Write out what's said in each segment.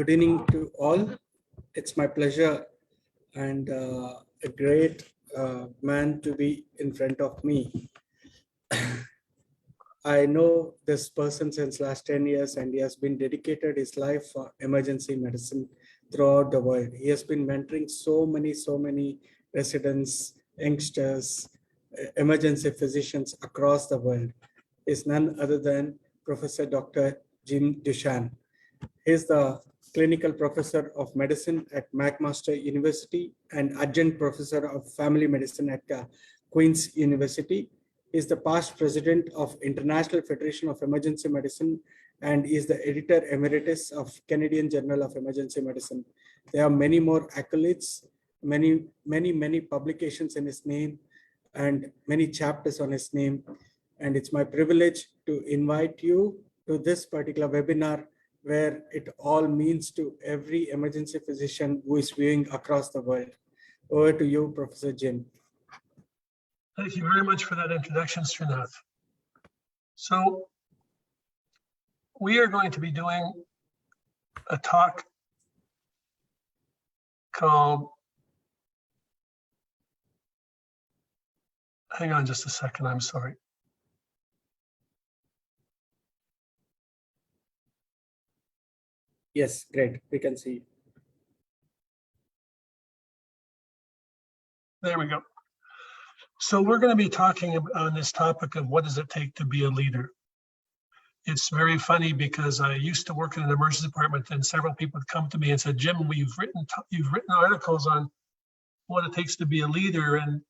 Good evening to all. It's my pleasure and a great man to be in front of me. I know this person since last 10 years and he has been dedicated his life for emergency medicine throughout the world. He has been mentoring so many residents, youngsters, emergency physicians across the world. Is none other than Professor Dr. Jim Dushan. He is the clinical professor of medicine at McMaster University and adjunct professor of family medicine at Queen's University. He is the past president of International Federation of Emergency Medicine and is the editor emeritus of Canadian Journal of Emergency Medicine. There are many more accolades, many publications in his name and many chapters on his name. And it's my privilege to invite you to this particular webinar where it all means to every emergency physician who is viewing across the world. Over to you, Professor Jim. Thank you very much for that introduction, Srinath. So we are going to be doing a talk called, hang on just a second, I'm sorry. Yes, great, we can see. There we go. So we're going to be talking on this topic of what does it take to be a leader. It's very funny because I used to work in an emergency department and several people would come to me and said, Jim, you've written articles on what it takes to be a leader, and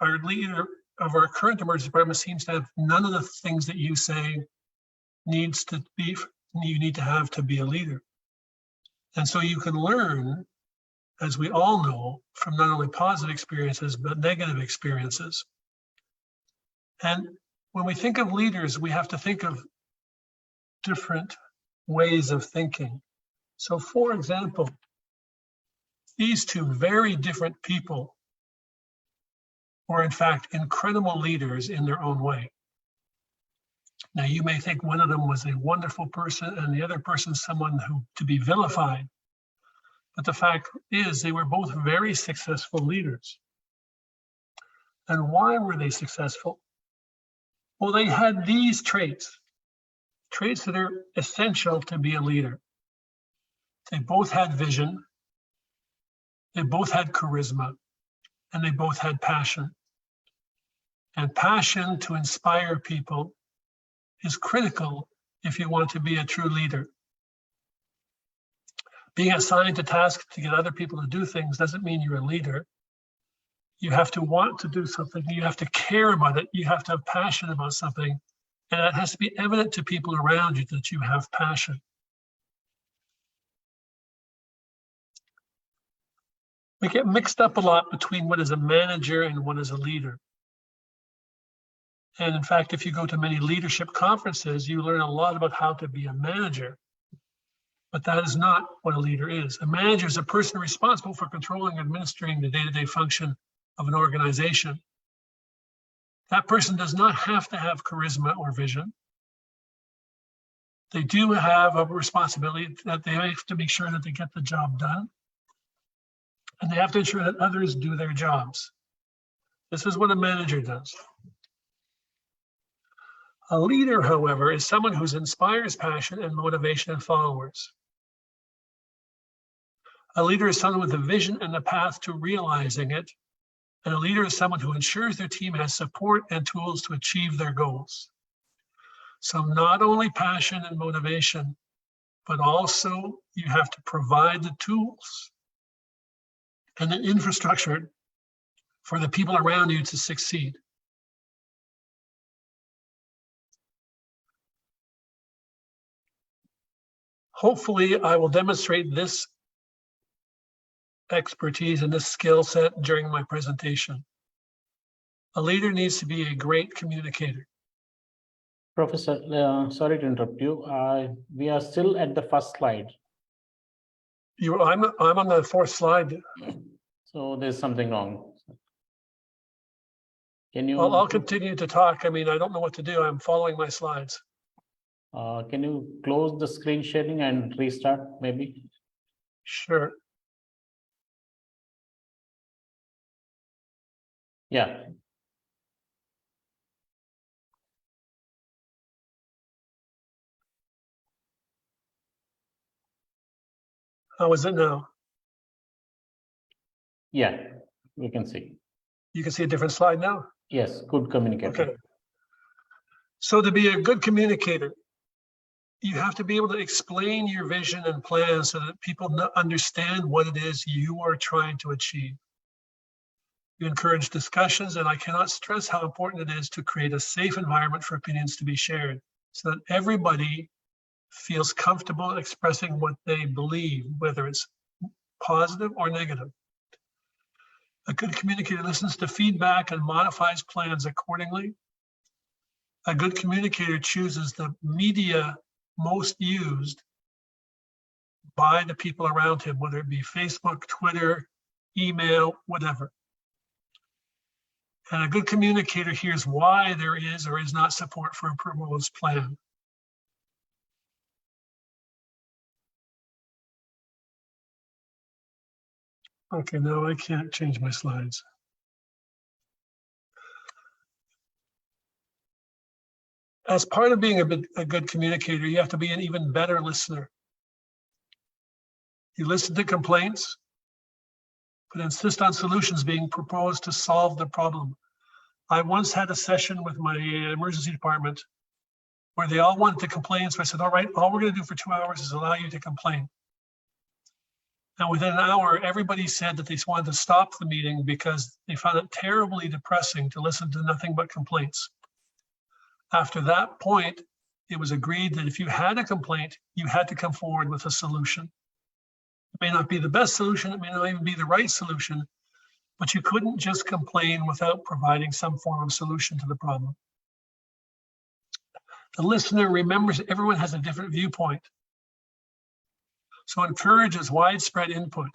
our leader of our current emergency department seems to have none of the things that you say you need to have to be a leader. And so you can learn, as we all know, from not only positive experiences, but negative experiences. And when we think of leaders, we have to think of different ways of thinking. So for example, these two very different people were in fact incredible leaders in their own way. Now you may think one of them was a wonderful person and the other person someone who to be vilified. But the fact is they were both very successful leaders. And why were they successful? Well, they had these traits that are essential to be a leader. They both had vision, they both had charisma, and they both had passion. And passion to inspire people is critical if you want to be a true leader. Being assigned a task to get other people to do things doesn't mean you're a leader. You have to want to do something, you have to care about it, you have to have passion about something, and it has to be evident to people around you that you have passion. We get mixed up a lot between what is a manager and what is a leader. And in fact, if you go to many leadership conferences, you learn a lot about how to be a manager. But that is not what a leader is. A manager is a person responsible for controlling and administering the day-to-day function of an organization. That person does not have to have charisma or vision. They do have a responsibility that they have to make sure that they get the job done. And they have to ensure that others do their jobs. This is what a manager does. A leader, however, is someone who inspires passion and motivation in followers. A leader is someone with a vision and the path to realizing it. And a leader is someone who ensures their team has support and tools to achieve their goals. So not only passion and motivation, but also you have to provide the tools and the infrastructure for the people around you to succeed. Hopefully, I will demonstrate this expertise and this skill set during my presentation. A leader needs to be a great communicator. Professor, sorry to interrupt you. We are still at the first slide. I'm on the fourth slide. So there's something wrong. Can you? I'll continue to talk. I mean, I don't know what to do. I'm following my slides. Can you close the screen sharing and restart maybe? Sure. Yeah, How is it now? yeah, we can see. You can see a different slide now? Yes, good communicator. Okay. So to be a good communicator, you have to be able to explain your vision and plan so that people understand what it is you are trying to achieve. You encourage discussions, and I cannot stress how important it is to create a safe environment for opinions to be shared so that everybody feels comfortable expressing what they believe, whether it's positive or negative. A good communicator listens to feedback and modifies plans accordingly. A good communicator chooses the media most used by the people around him, whether it be Facebook, Twitter, email, whatever. And a good communicator hears why there is or is not support for a proposed plan. Okay, now I can't change my slides. As part of being a good communicator, you have to be an even better listener. You listen to complaints, but insist on solutions being proposed to solve the problem. I once had a session with my emergency department where they all wanted to complain. So I said, all right, all we're going to do for 2 hours is allow you to complain. And within an hour, everybody said that they wanted to stop the meeting because they found it terribly depressing to listen to nothing but complaints. After that point, it was agreed that if you had a complaint, you had to come forward with a solution. It may not be the best solution, it may not even be the right solution, but you couldn't just complain without providing some form of solution to the problem. The listener remembers everyone has a different viewpoint, so encourages widespread input.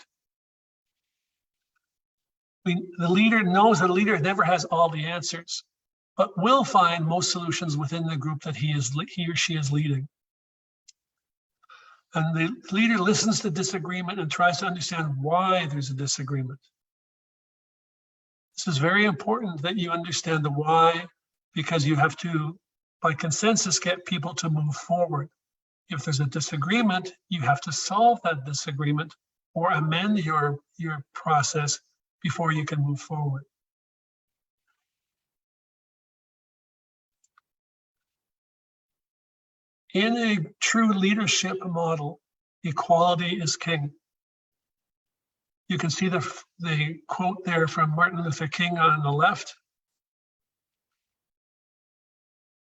The leader knows that a leader never has all the answers, but will find most solutions within the group that he or she is leading. And the leader listens to disagreement and tries to understand why there's a disagreement. This is very important that you understand the why, because you have to, by consensus, get people to move forward. If there's a disagreement, you have to solve that disagreement or amend your process before you can move forward. In a true leadership model, equality is king. You can see the quote there from Martin Luther King on the left.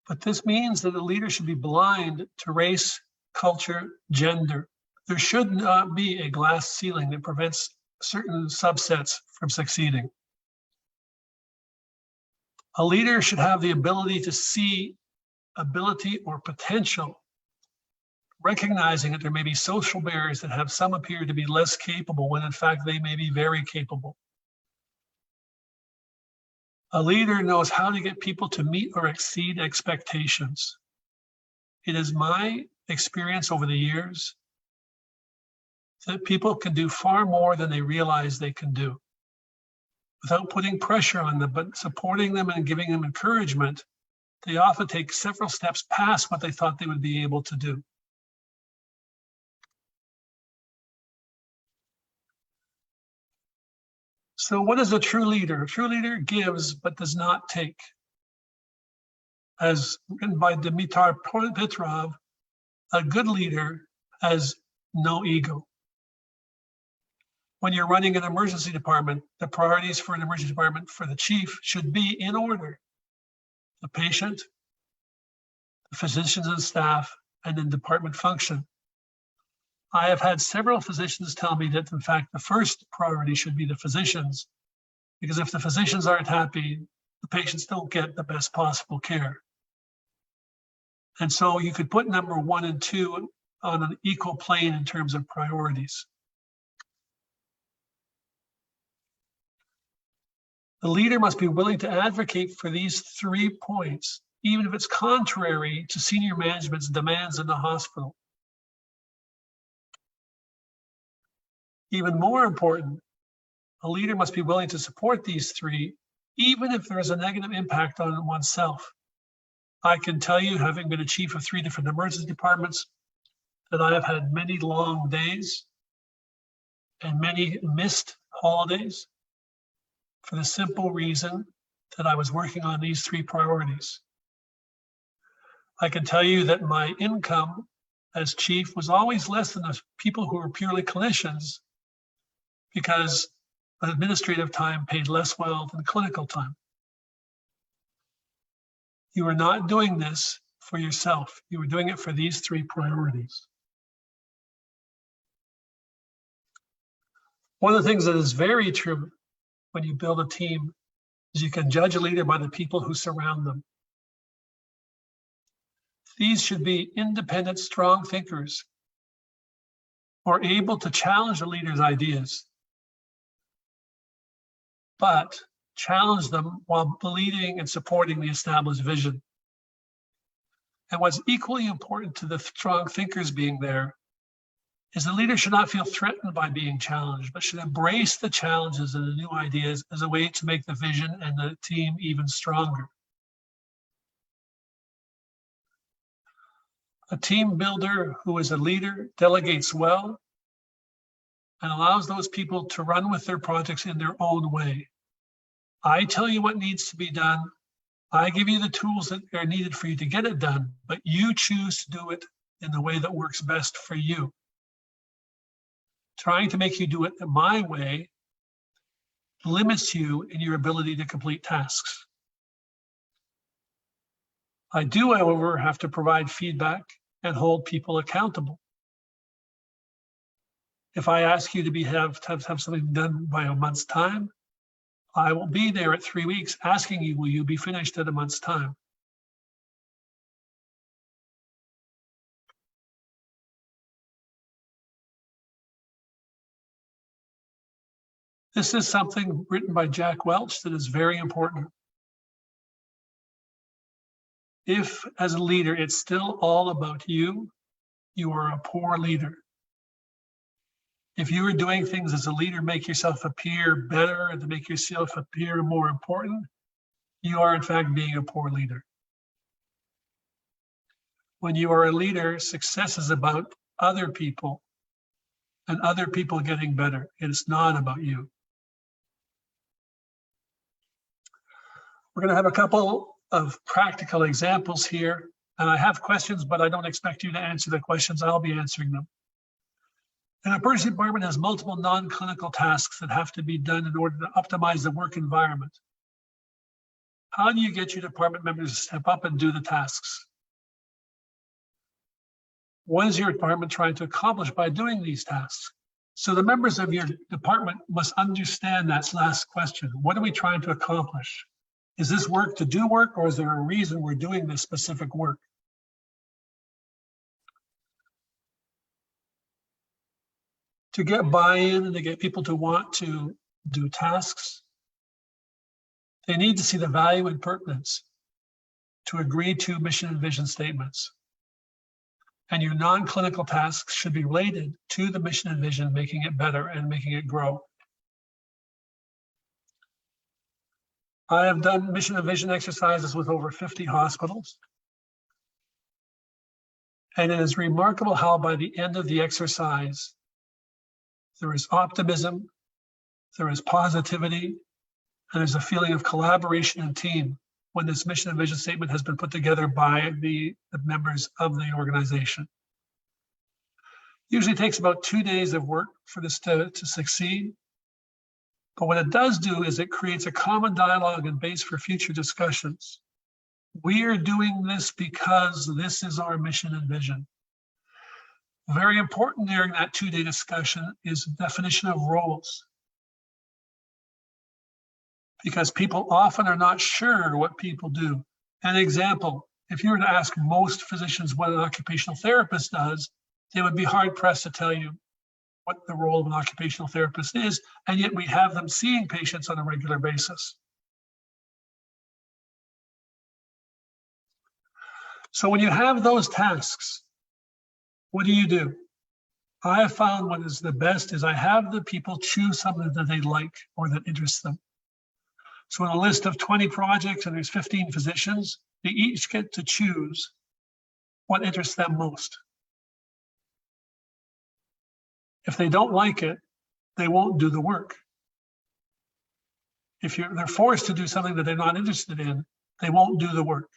But this means that the leader should be blind to race, culture, gender. There should not be a glass ceiling that prevents certain subsets from succeeding. A leader should have the ability to see ability or potential, recognizing that there may be social barriers that have some appear to be less capable when in fact they may be very capable. A leader knows how to get people to meet or exceed expectations. It is my experience over the years that people can do far more than they realize they can do. Without putting pressure on them, but supporting them and giving them encouragement, they often take several steps past what they thought they would be able to do. So what is a true leader? A true leader gives but does not take. As written by Dimitar Petrov, a good leader has no ego. When you're running an emergency department, the priorities for an emergency department for the chief should be in order: the patient, the physicians and staff, and then department function. I have had several physicians tell me that, in fact, the first priority should be the physicians, because if the physicians aren't happy, the patients don't get the best possible care. And so you could put number 1 and 2 on an equal plane in terms of priorities. The leader must be willing to advocate for these 3 points, even if it's contrary to senior management's demands in the hospital. Even more important, a leader must be willing to support these three, even if there is a negative impact on oneself. I can tell you, having been a chief of 3 different emergency departments, that I have had many long days and many missed holidays for the simple reason that I was working on these 3 priorities. I can tell you that my income as chief was always less than the people who were purely clinicians, because administrative time paid less well than clinical time. You are not doing this for yourself. You are doing it for these 3 priorities. One of the things that is very true when you build a team is you can judge a leader by the people who surround them. These should be independent, strong thinkers who are able to challenge the leader's ideas, but challenge them while believing and supporting the established vision. And what's equally important to the strong thinkers being there is the leader should not feel threatened by being challenged, but should embrace the challenges and the new ideas as a way to make the vision and the team even stronger. A team builder who is a leader delegates well and allows those people to run with their projects in their own way. I tell you what needs to be done. I give you the tools that are needed for you to get it done, but you choose to do it in the way that works best for you. Trying to make you do it my way limits you in your ability to complete tasks. I do, however, have to provide feedback and hold people accountable. If I ask you to have something done by a month's time, I will be there at 3 weeks asking you, will you be finished at a month's time? This is something written by Jack Welch that is very important. If, as a leader, it's still all about you, you are a poor leader. If you are doing things as a leader, make yourself appear better and to make yourself appear more important, you are in fact being a poor leader. When you are a leader, success is about other people and other people getting better. It's not about you. We're going to have a couple of practical examples here, and I have questions, but I don't expect you to answer the questions. I'll be answering them. An emergency department has multiple non-clinical tasks that have to be done in order to optimize the work environment. How do you get your department members to step up and do the tasks? What is your department trying to accomplish by doing these tasks? So the members of your department must understand that last question. What are we trying to accomplish? Is this work to do work, or is there a reason we're doing this specific work? To get buy-in and to get people to want to do tasks, they need to see the value and pertinence to agree to mission and vision statements. And your non-clinical tasks should be related to the mission and vision, making it better and making it grow. I have done mission and vision exercises with over 50 hospitals. And it is remarkable how by the end of the exercise, there is optimism, there is positivity, and there's a feeling of collaboration and team when this mission and vision statement has been put together by the members of the organization. Usually takes about 2 days of work for this to succeed. But what it does do is it creates a common dialogue and base for future discussions. We are doing this because this is our mission and vision. Very important during that 2-day discussion is the definition of roles. Because people often are not sure what people do. An example, if you were to ask most physicians what an occupational therapist does, they would be hard pressed to tell you what the role of an occupational therapist is, and yet we have them seeing patients on a regular basis. So when you have those tasks, what do you do? I have found what is the best is I have the people choose something that they like or that interests them. So in a list of 20 projects and there's 15 physicians, they each get to choose what interests them most. If they don't like it, they won't do the work. If they're forced to do something that they're not interested in, they won't do the work.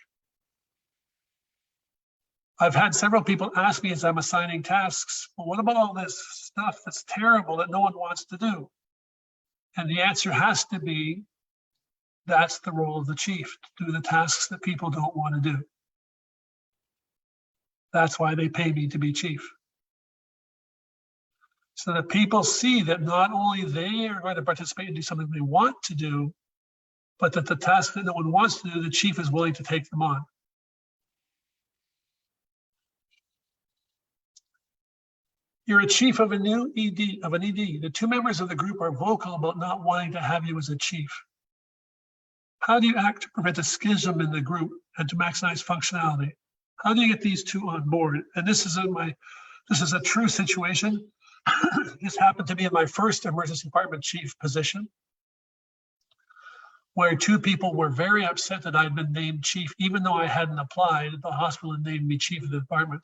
I've had several people ask me as I'm assigning tasks, well, what about all this stuff that's terrible that no one wants to do? And the answer has to be, that's the role of the chief, to do the tasks that people don't want to do. That's why they pay me to be chief. So that people see that not only they are going to participate and do something they want to do, but that the task that no one wants to do, the chief is willing to take them on. You're a chief of a new ED, of an ED. The two members of the group are vocal about not wanting to have you as a chief. How do you act to prevent a schism in the group and to maximize functionality? How do you get these two on board? And this is a true situation. This happened to me in my first emergency department chief position, where two people were very upset that I'd been named chief, even though I hadn't applied. The hospital had named me chief of the department.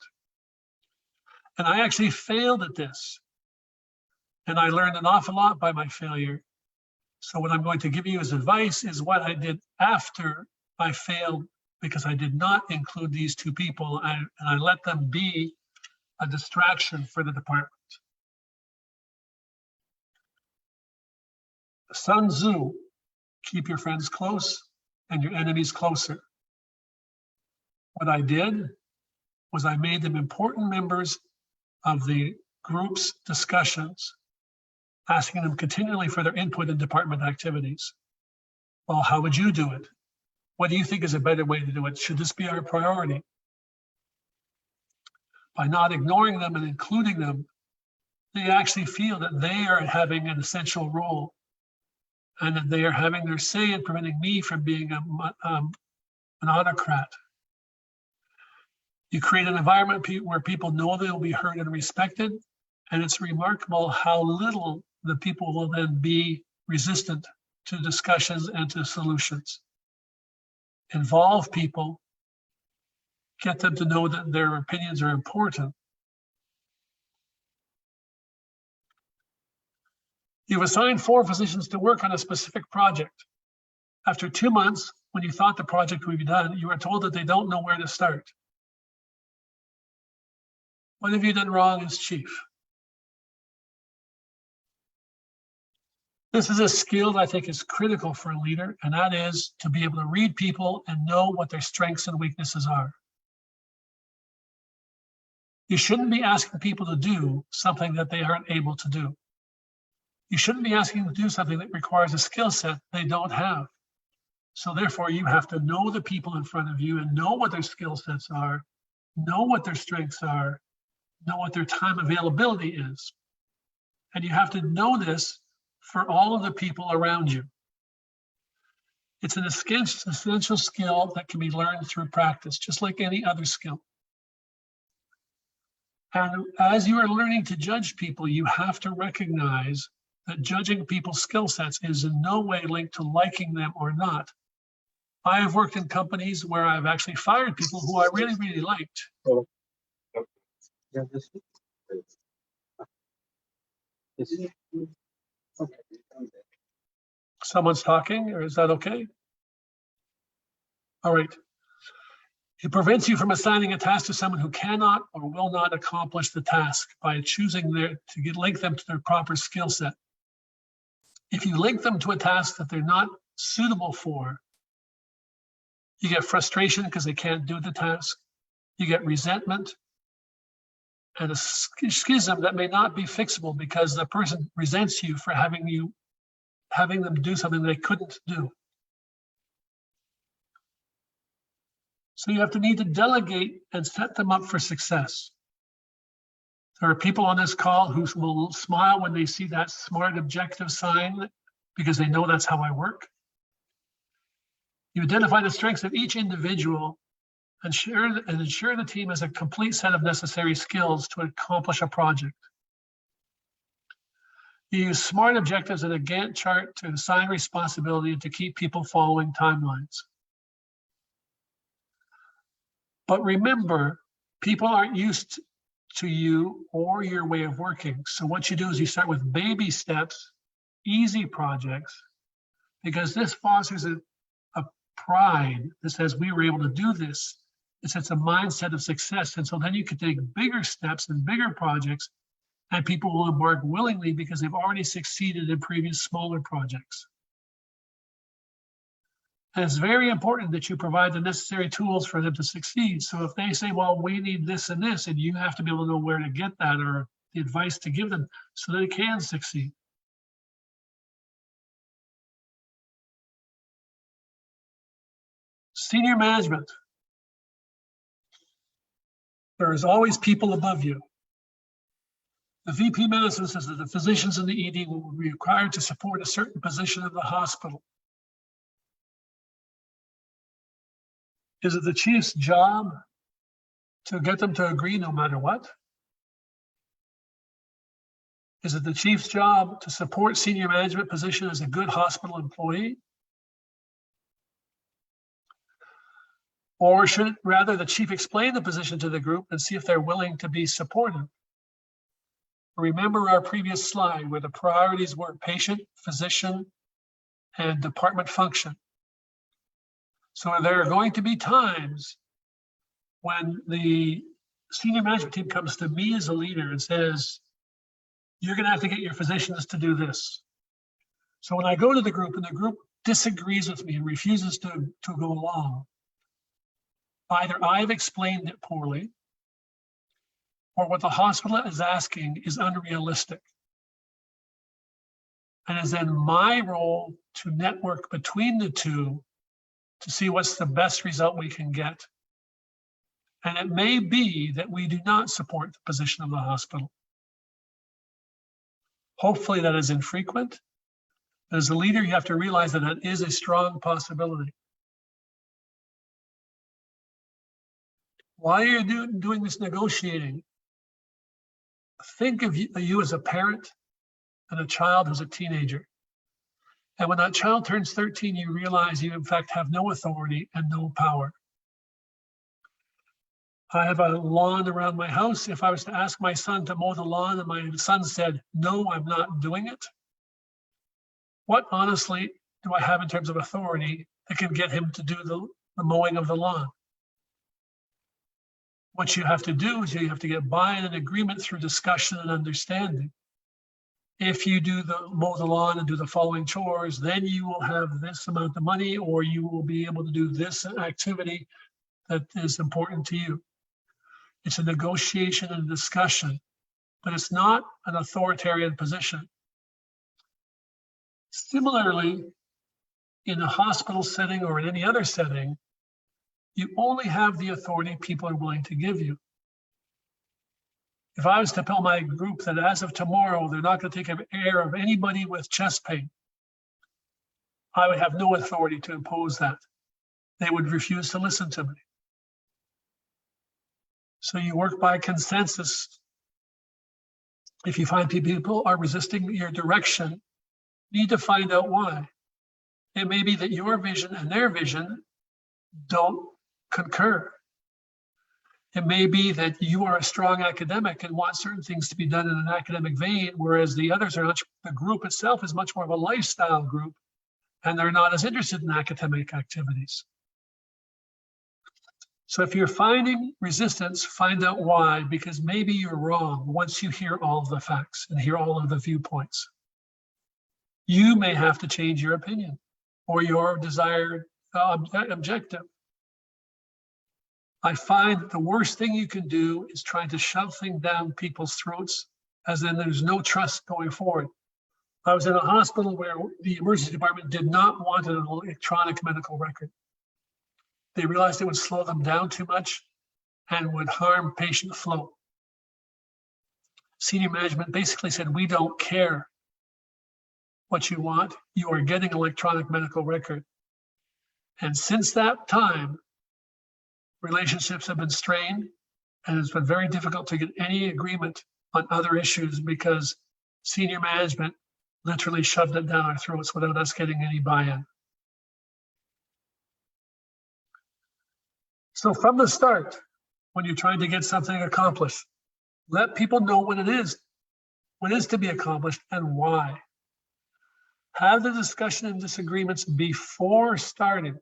And I actually failed at this. And I learned an awful lot by my failure. So what I'm going to give you as advice is what I did after I failed, because I did not include these two people and I let them be a distraction for the department. Sun Tzu, keep your friends close and your enemies closer. What I did was I made them important members of the group's discussions, asking them continually for their input in department activities. Well, how would you do it? What do you think is a better way to do it? Should this be our priority? By not ignoring them and including them, they actually feel that they are having an essential role and that they are having their say in preventing me from being an autocrat. You create an environment where people know they will be heard and respected, and it's remarkable how little the people will then be resistant to discussions and to solutions. Involve people, get them to know that their opinions are important. You've assigned 4 physicians to work on a specific project. After 2 months, when you thought the project would be done, you are told that they don't know where to start. What have you done wrong as chief? This is a skill that I think is critical for a leader, and that is to be able to read people and know what their strengths and weaknesses are. You shouldn't be asking people to do something that they aren't able to do. You shouldn't be asking them to do something that requires a skill set they don't have. So therefore, you have to know the people in front of you and know what their skill sets are, know what their strengths are, know what their time availability is. And you have to know this for all of the people around you. It's an essential skill that can be learned through practice, just like any other skill. And as you are learning to judge people, you have to recognize that judging people's skill sets is in no way linked to liking them or not. I have worked in companies where I've actually fired people who I really, really liked. Someone's talking, or is that okay? All right. It prevents you from assigning a task to someone who cannot or will not accomplish the task by choosing link them to their proper skill set. If you link them to a task that they're not suitable for, you get frustration because they can't do the task. You get resentment and a schism that may not be fixable because the person resents you for having them do something they couldn't do. So you have to need to delegate and set them up for success. There are people on this call who will smile when they see that SMART objective sign because they know that's how I work. You identify the strengths of each individual and ensure the team has a complete set of necessary skills to accomplish a project. You use SMART objectives and a Gantt chart to assign responsibility and to keep people following timelines. But remember, people aren't used to you or your way of working. So what you do is you start with baby steps, easy projects, because this fosters a pride that says we were able to do this. It's a mindset of success. And so then you can take bigger steps and bigger projects, and people will embark willingly because they've already succeeded in previous smaller projects. And it's very important that you provide the necessary tools for them to succeed. So if they say, well, we need this and this, and you have to be able to know where to get that or the advice to give them so they can succeed. Senior management. There is always people above you. The VP medicine says that the physicians in the ED will be required to support a certain position of the hospital. Is it the chief's job to get them to agree no matter what? Is it the chief's job to support senior management position as a good hospital employee? Or should rather the chief explain the position to the group and see if they're willing to be supportive? Remember our previous slide where the priorities were patient, physician, and department function. So there are going to be times when the senior management team comes to me as a leader and says, you're going to have to get your physicians to do this. So when I go to the group and the group disagrees with me and refuses to go along, either I've explained it poorly or what the hospital is asking is unrealistic. And it's then my role to network between the two to see what's the best result we can get. And it may be that we do not support the position of the hospital. Hopefully that is infrequent. As a leader, you have to realize that it is a strong possibility. While you're doing this negotiating, think of you as a parent and a child who's a teenager. And when that child turns 13, you realize you in fact have no authority and no power. I have a lawn around my house. If I was to ask my son to mow the lawn and my son said, no, I'm not doing it, what honestly do I have in terms of authority that can get him to do the mowing of the lawn? What you have to do is you have to get buy-in and agreement through discussion and understanding. If you do mow the lawn and do the following chores, then you will have this amount of money, or you will be able to do this activity that is important to you. It's a negotiation and a discussion, but it's not an authoritarian position. Similarly, in a hospital setting or in any other setting, you only have the authority people are willing to give you. If I was to tell my group that as of tomorrow, they're not going to take care of anybody with chest pain, I would have no authority to impose that. They would refuse to listen to me. So you work by consensus. If you find people are resisting your direction, you need to find out why. It may be that your vision and their vision don't concur. It may be that you are a strong academic and want certain things to be done in an academic vein, whereas the others are not. The group itself is much more of a lifestyle group, and they're not as interested in academic activities. So if you're finding resistance, find out why, because maybe you're wrong once you hear all of the facts and hear all of the viewpoints. You may have to change your opinion or your desired objective. I find the worst thing you can do is trying to shove things down people's throats, as in there's no trust going forward. I was in a hospital where the emergency department did not want an electronic medical record. They realized it would slow them down too much and would harm patient flow. Senior management basically said, we don't care what you want. You are getting electronic medical record. And since that time, relationships have been strained, and it's been very difficult to get any agreement on other issues because senior management literally shoved it down our throats without us getting any buy-in. So from the start, when you're trying to get something accomplished, let people know what is to be accomplished and why. Have the discussion and disagreements before starting.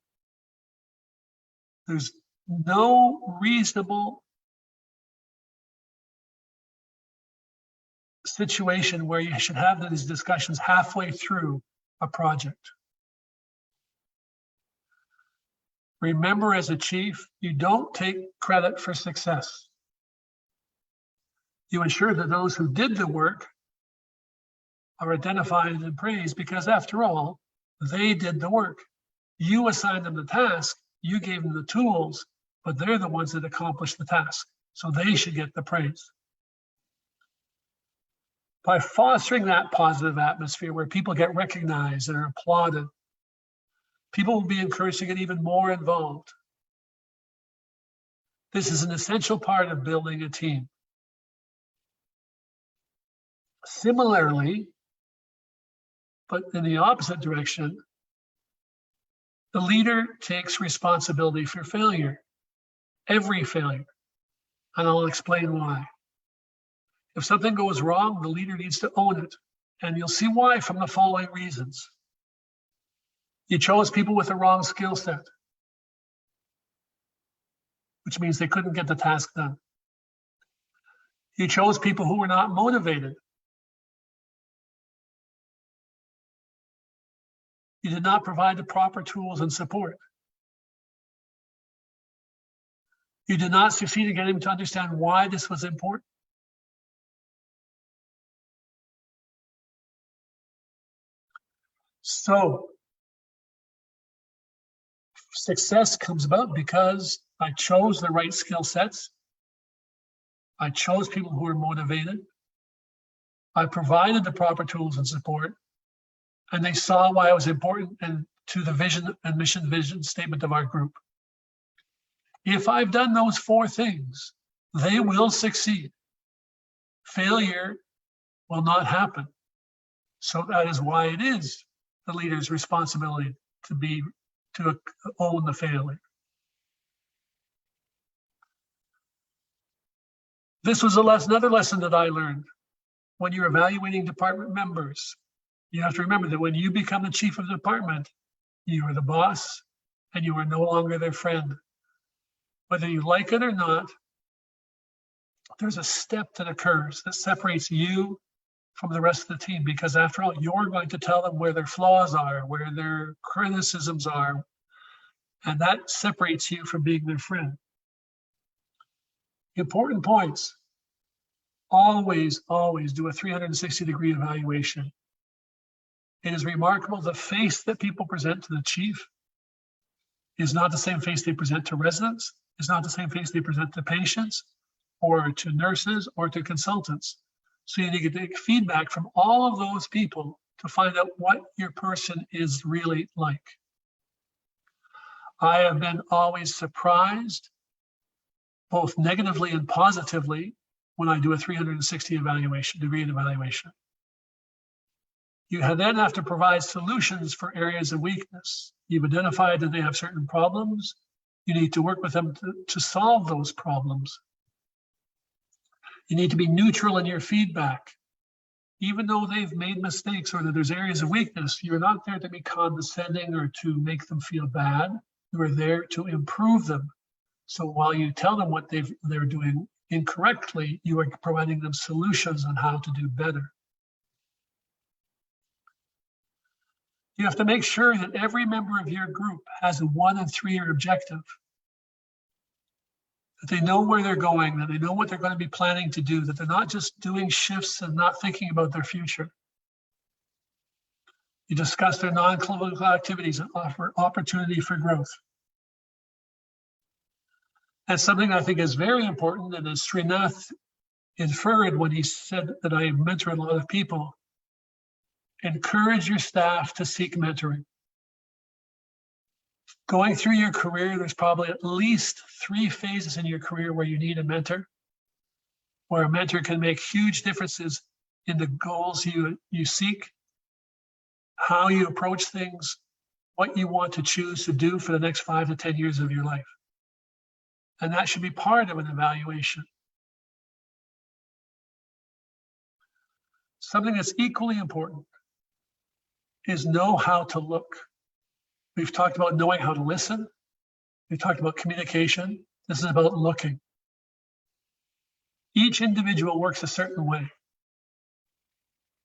There's no reasonable situation where you should have these discussions halfway through a project. Remember, as a chief, you don't take credit for success. You ensure that those who did the work are identified and praised because, after all, they did the work. You assigned them the task, you gave them the tools, but they're the ones that accomplished the task, so they should get the praise. By fostering that positive atmosphere where people get recognized and are applauded, people will be encouraged to get even more involved. This is an essential part of building a team. Similarly, but in the opposite direction, the leader takes responsibility for failure, every failure, and I'll explain why. If something goes wrong, the leader needs to own it, and you'll see why from the following reasons. You chose people with the wrong skill set, which means they couldn't get the task done. You chose people who were not motivated. You did not provide the proper tools and support. You did not succeed in getting them to understand why this was important. So, success comes about because I chose the right skill sets. I chose people who were motivated. I provided the proper tools and support, and they saw why it was important and to the vision and mission vision statement of our group. If I've done those four things, they will succeed. Failure will not happen. So that is why it is the leader's responsibility to own the failure. This was another lesson that I learned. When you're evaluating department members, you have to remember that when you become the chief of the department, you are the boss and you are no longer their friend. Whether you like it or not, there's a step that occurs that separates you from the rest of the team, because after all, you're going to tell them where their flaws are, where their criticisms are, and that separates you from being their friend. Important points. Always, always do a 360-degree evaluation. It is remarkable the face that people present to the chief is not the same face they present to residents, is not the same face they present to patients, or to nurses, or to consultants. So you need to take feedback from all of those people to find out what your person is really like. I have been always surprised, both negatively and positively, when I do a 360-degree evaluation. You then have to provide solutions for areas of weakness. You've identified that they have certain problems. You need to work with them to solve those problems. You need to be neutral in your feedback. Even though they've made mistakes or that there's areas of weakness, you're not there to be condescending or to make them feel bad. You are there to improve them. So while you tell them what they're doing incorrectly, you are providing them solutions on how to do better. You have to make sure that every member of your group has a 1 and 3 year objective. That they know where they're going, that they know what they're going to be planning to do, that they're not just doing shifts and not thinking about their future. You discuss their non-clinical activities and offer opportunity for growth. And something I think is very important, and as Srinath inferred when he said that I mentor a lot of people, encourage your staff to seek mentoring. Going through your career, there's probably at least 3 phases in your career where you need a mentor, where a mentor can make huge differences in the goals you seek, how you approach things, what you want to choose to do for the next 5 to 10 years of your life. And that should be part of an evaluation. Something that's equally important is know how to look. We've talked about knowing how to listen. We've talked about communication. This is about looking. Each individual works a certain way,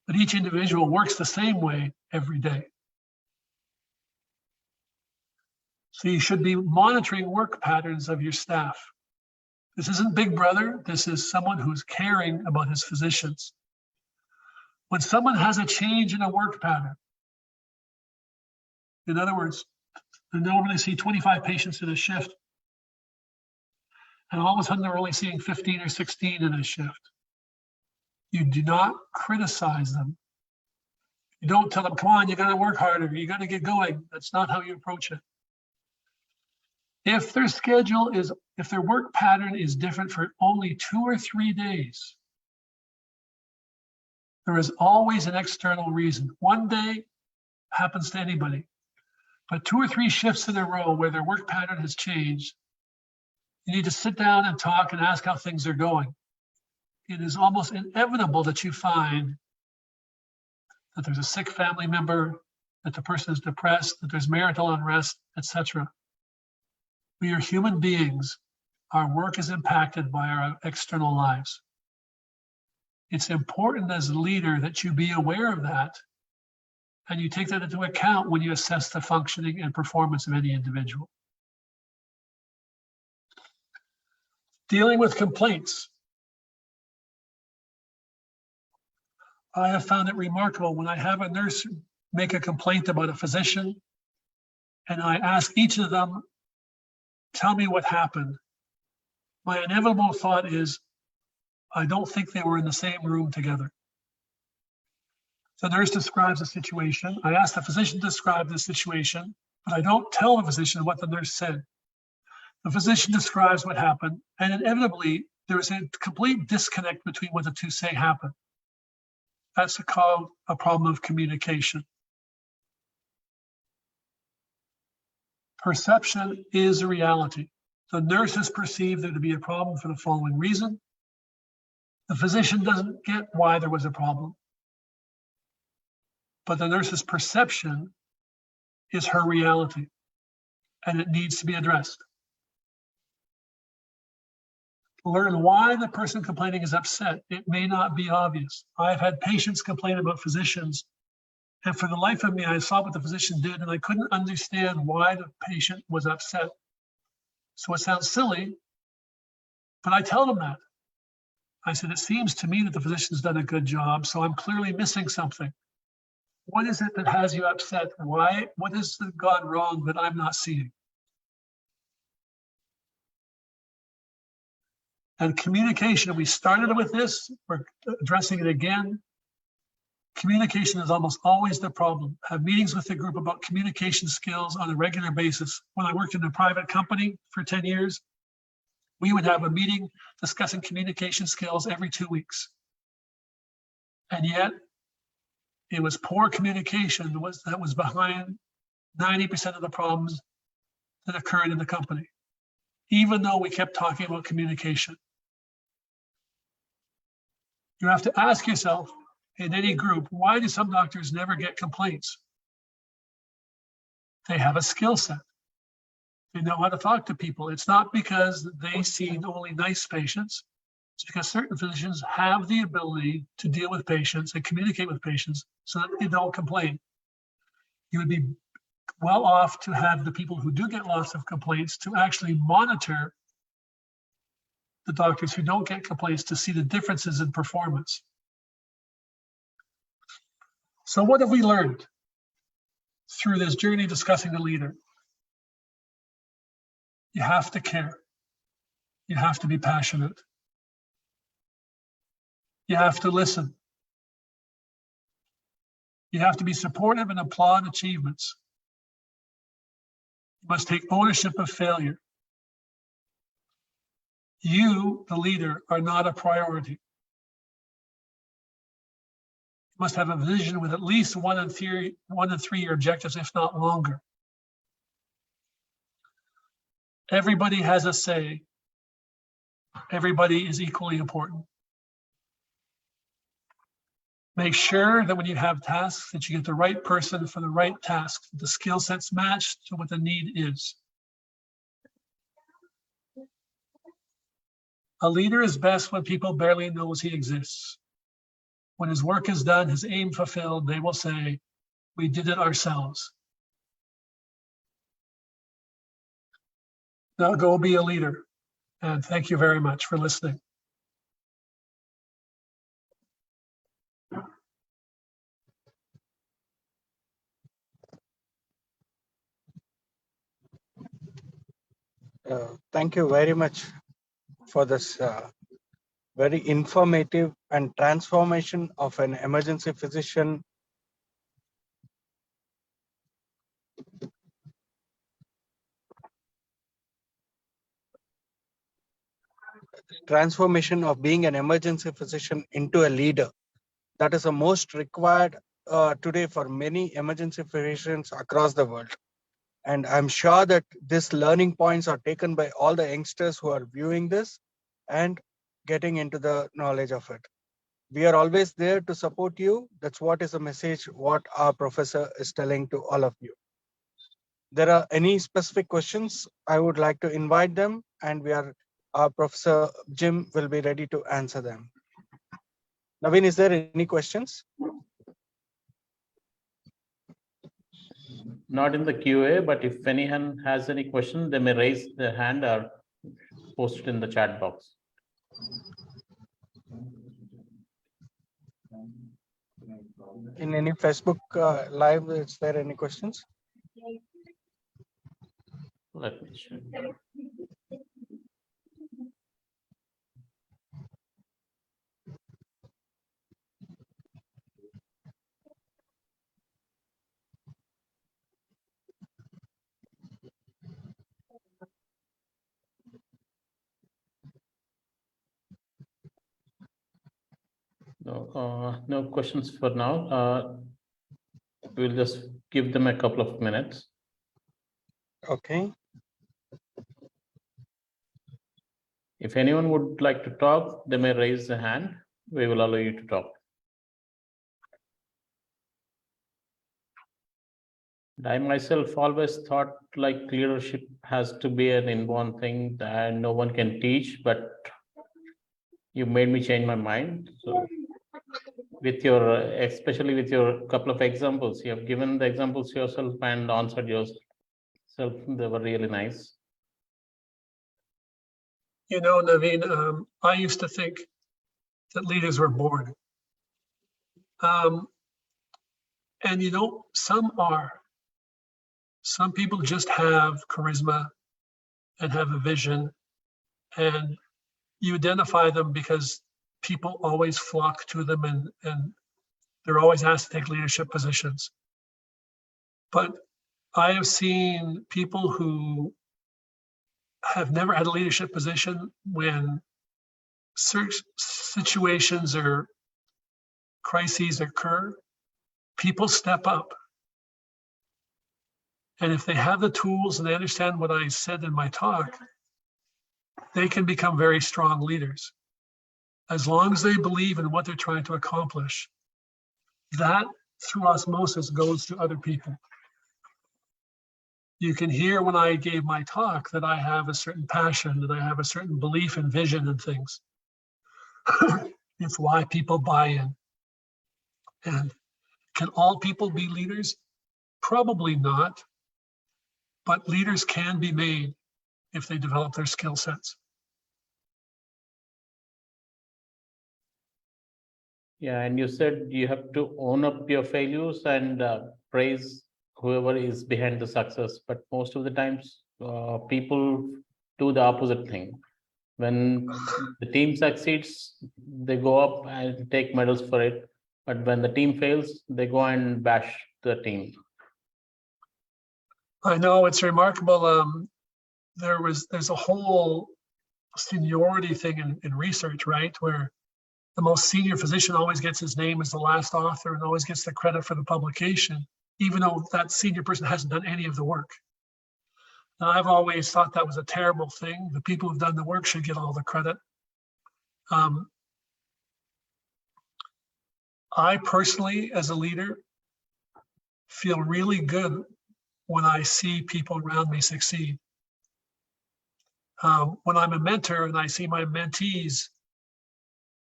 but each individual works the same way every day. So you should be monitoring work patterns of your staff. This isn't Big Brother. This is someone who's caring about his physicians. When someone has a change in a work pattern, in other words, they normally see 25 patients in a shift, and all of a sudden they're only seeing 15 or 16 in a shift. You do not criticize them. You don't tell them, come on, you gotta work harder, you gotta get going. That's not how you approach it. If their work pattern is different for only 2 or 3 days, there is always an external reason. One day happens to anybody, but 2 or 3 shifts in a row where their work pattern has changed, you need to sit down and talk and ask how things are going. It is almost inevitable that you find that there's a sick family member, that the person is depressed, that there's marital unrest, etc. We are human beings. Our work is impacted by our external lives. It's important as a leader that you be aware of that and you take that into account when you assess the functioning and performance of any individual. Dealing with complaints. I have found it remarkable when I have a nurse make a complaint about a physician and I ask each of them, tell me what happened. My inevitable thought is, I don't think they were in the same room together. The nurse describes the situation. I ask the physician to describe the situation, but I don't tell the physician what the nurse said. The physician describes what happened, and inevitably, there is a complete disconnect between what the two say happened. That's called a problem of communication. Perception is a reality. The nurses perceive there to be a problem for the following reason. The physician doesn't get why there was a problem. But the nurse's perception is her reality, and it needs to be addressed. Learn why the person complaining is upset. It may not be obvious. I've had patients complain about physicians, and for the life of me, I saw what the physician did, and I couldn't understand why the patient was upset. So it sounds silly, but I tell them that. I said, it seems to me that the physician's done a good job, so I'm clearly missing something. What is it that has you upset? Why? What has gone wrong that I'm not seeing? And communication, we started with this, we're addressing it again. Communication is almost always the problem. Have meetings with the group about communication skills on a regular basis. When I worked in a private company for 10 years, we would have a meeting discussing communication skills every 2 weeks. And yet, it was poor communication that was behind 90% of the problems that occurred in the company, even though we kept talking about communication. You have to ask yourself, in any group, why do some doctors never get complaints? They have a skill set. They know how to talk to people. It's not because they see only nice patients. It's because certain physicians have the ability to deal with patients and communicate with patients so that they don't complain. You would be well off to have the people who do get lots of complaints to actually monitor the doctors who don't get complaints to see the differences in performance. So what have we learned through this journey discussing the leader? You have to care. You have to be passionate. You have to listen. You have to be supportive and applaud achievements. You must take ownership of failure. You, the leader, are not a priority. must have a vision with at least 1 and 3 year objectives, if not longer. Everybody has a say. Everybody is equally important. Make sure that when you have tasks that you get the right person for the right task, the skill sets matched to what the need is. A leader is best when people barely knows he exists. When his work is done, his aim fulfilled, they will say, we did it ourselves. Now go be a leader. And thank you very much for listening. Thank you very much for this very informative and transformation of an emergency physician. Transformation of being an emergency physician into a leader. That is the most required today for many emergency physicians across the world. And I'm sure that these learning points are taken by all the youngsters who are viewing this and getting into the knowledge of it. We are always there to support you. That's what is the message, what our professor is telling to all of you. There are any specific questions, I would like to invite them, and our Professor Jim will be ready to answer them. Naveen, is there any questions? Not in the QA, but if anyone has any question, they may raise their hand or post it in the chat box. In any Facebook live, is there any questions? Let me check. No questions for now. We'll just give them a couple of minutes. Okay. If anyone would like to talk, they may raise the hand. We will allow you to talk. And I myself always thought like leadership has to be an inborn thing that no one can teach, but you made me change my mind. So with your, especially with your couple of examples, you have given the examples yourself and answered yourself. They were really nice. You know, Naveen, I used to think that leaders were bored. And you know, some are. Some people just have charisma and have a vision, and you identify them because people always flock to them and they're always asked to take leadership positions. But I have seen people who have never had a leadership position when situations or crises occur, people step up. And if they have the tools and they understand what I said in my talk, they can become very strong leaders. As long as they believe in what they're trying to accomplish, that through osmosis goes to other people. You can hear when I gave my talk that I have a certain passion, that I have a certain belief and vision and things. It's why people buy in. And can all people be leaders? Probably not. But leaders can be made if they develop their skill sets. Yeah, and you said you have to own up your failures and praise whoever is behind the success. But most of the times, people do the opposite thing. When the team succeeds, they go up and take medals for it. But when the team fails, they go and bash the team. I know, it's remarkable. There's a whole seniority thing in research, right? Where the most senior physician always gets his name as the last author and always gets the credit for the publication, even though that senior person hasn't done any of the work. Now, I've always thought that was a terrible thing. The people who've done the work should get all the credit. I personally, as a leader, feel really good when I see people around me succeed. When I'm a mentor and I see my mentees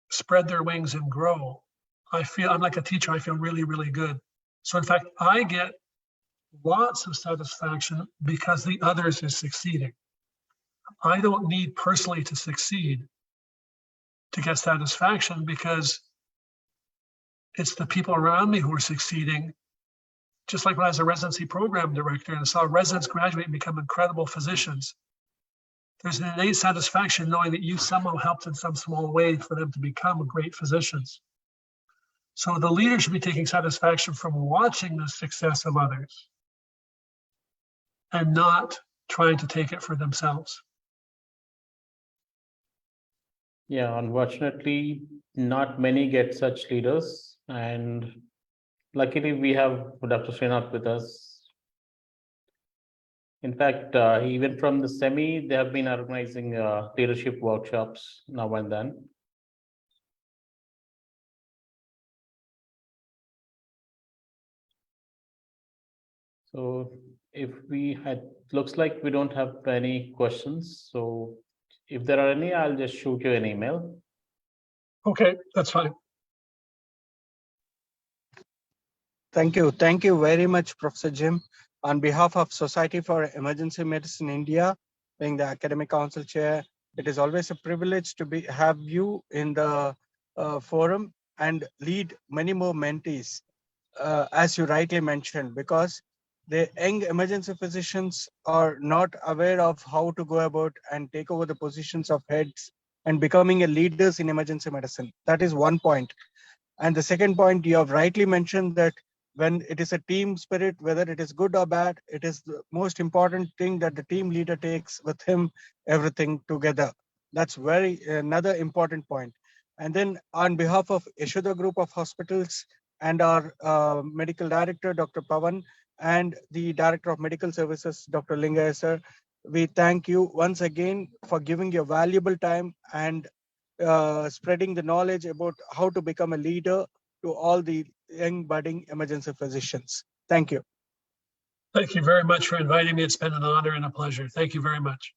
spread their wings and grow, I'm like a teacher, I feel really, really good. So in fact, I get lots of satisfaction because the others is succeeding. I don't need personally to succeed to get satisfaction because it's the people around me who are succeeding. Just like when I was a residency program director and saw residents graduate and become incredible physicians, there's an innate satisfaction knowing that you somehow helped in some small way for them to become great physicians. So the leader should be taking satisfaction from watching the success of others and not trying to take it for themselves. Yeah, unfortunately, not many get such leaders, and luckily we have Dr. Srinath with us. In fact, even from the SEMI, they have been organizing leadership workshops now and then. So if we had, looks like we don't have any questions. So if there are any, I'll just shoot you an email. Okay, that's fine. Thank you. Thank you very much, Professor Jim. On behalf of Society for Emergency Medicine India, being the Academic Council Chair, it is always a privilege to have you in the forum and lead many more mentees, as you rightly mentioned, because the young emergency physicians are not aware of how to go about and take over the positions of heads and becoming a leaders in emergency medicine. That is one point. And the second point, you have rightly mentioned that when it is a team spirit, whether it is good or bad, it is the most important thing that the team leader takes with him everything together. That's another important point. And then on behalf of Yashoda Group of Hospitals and our medical director, Dr. Pawan, and the director of medical services, Dr. Lingaya sir, we thank you once again for giving your valuable time and spreading the knowledge about how to become a leader to all the young budding emergency physicians. Thank you. Thank you very much for inviting me. It's been an honor and a pleasure. Thank you very much.